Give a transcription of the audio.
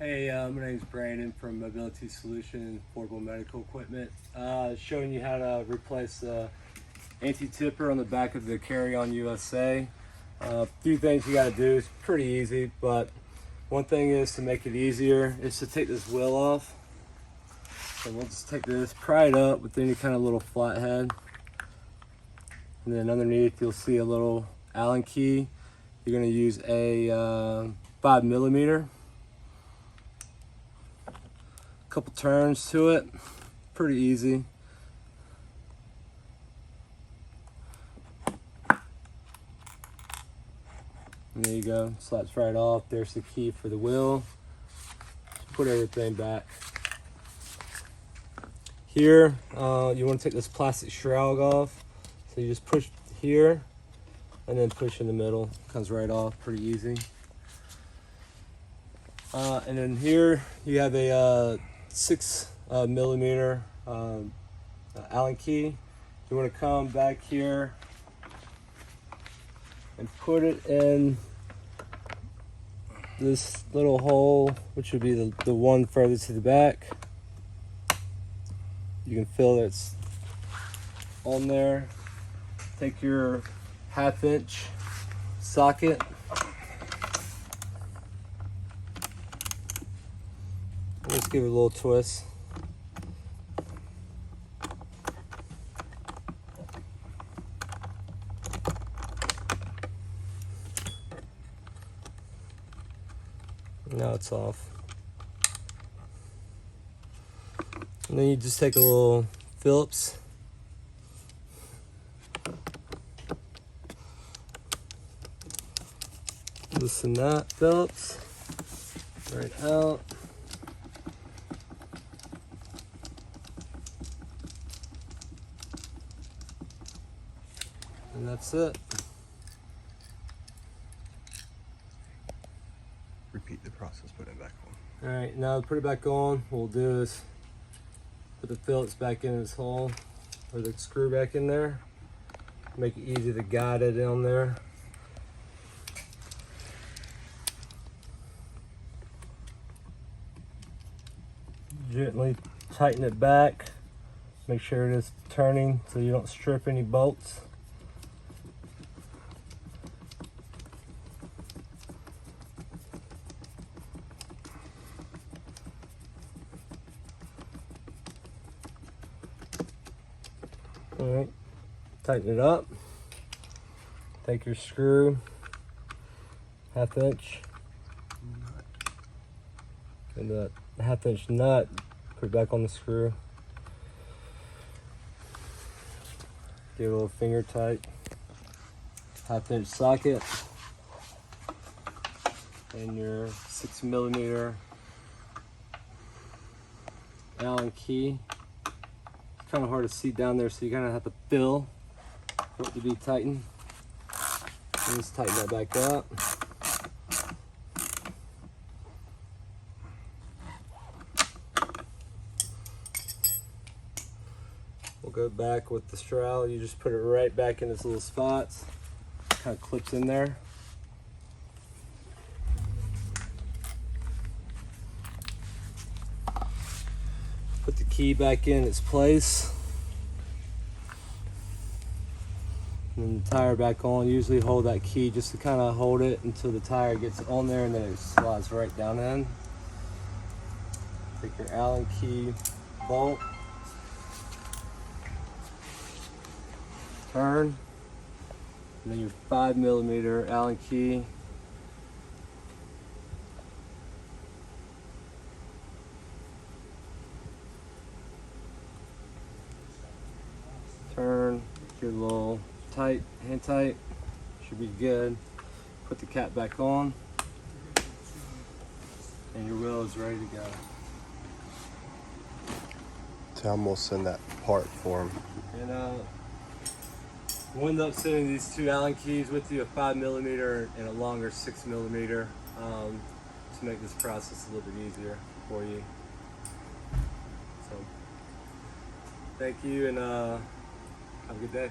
Hey, my name's Brandon from Mobility Solutions, Portable Medical Equipment. Showing you how to replace the anti-tipper on the back of the Carryon USA. A few things you got to do. It's pretty easy, but one thing is to make it easier is to take this wheel off. So we'll just take this, pry it up with any kind of little flathead, and then underneath you'll see a little Allen key. You're going to use a 5mm. Couple turns to it, pretty easy. And there you go, slaps right off. There's the key for the wheel. Just put everything back. Here, you want to take this plastic shroud off. So you just push here and then push in the middle. Comes right off, pretty easy. And then here you have a 6mm Allen key. You want to come back here and put it in this little hole, which would be the one furthest to the back. You can feel that it's on there. Take your 1/2-inch socket, let's give it a little twist. Now it's off. And then you just take a little Phillips. Loosen that Phillips right out. And that's it. Repeat the process, put it back on. All right, now to put it back on, what we'll do is put the Phillips back in its hole, or the screw back in there. Make it easy to guide it on there. Gently tighten it back. Make sure it is turning so you don't strip any bolts. All right, tighten it up. Take your screw, 1/2-inch, and the 1/2-inch nut, put it back on the screw. Give it a little finger tight. 1/2-inch socket, and your 6mm Allen key. Kind of hard to see down there, so you kind of have to feel for it to be tightened. And just tighten that back up. We'll go back with the Shroud. You just put it right back in its little spots. Kind of clips in there. Put the key back in its place. And then the tire back on. Usually hold that key just to kind of hold it until the tire gets on there, and then it slides right down in. Take your Allen key bolt. Turn. And then your 5mm Allen key. Turn, get a little tight, hand tight, should be good. Put the cap back on, and your wheel is ready to go. Tell them we'll send that part for them. And we'll end up sending these two Allen keys with you, a 5mm and a longer 6mm, to make this process a little bit easier for you. So, thank you, and have a good day.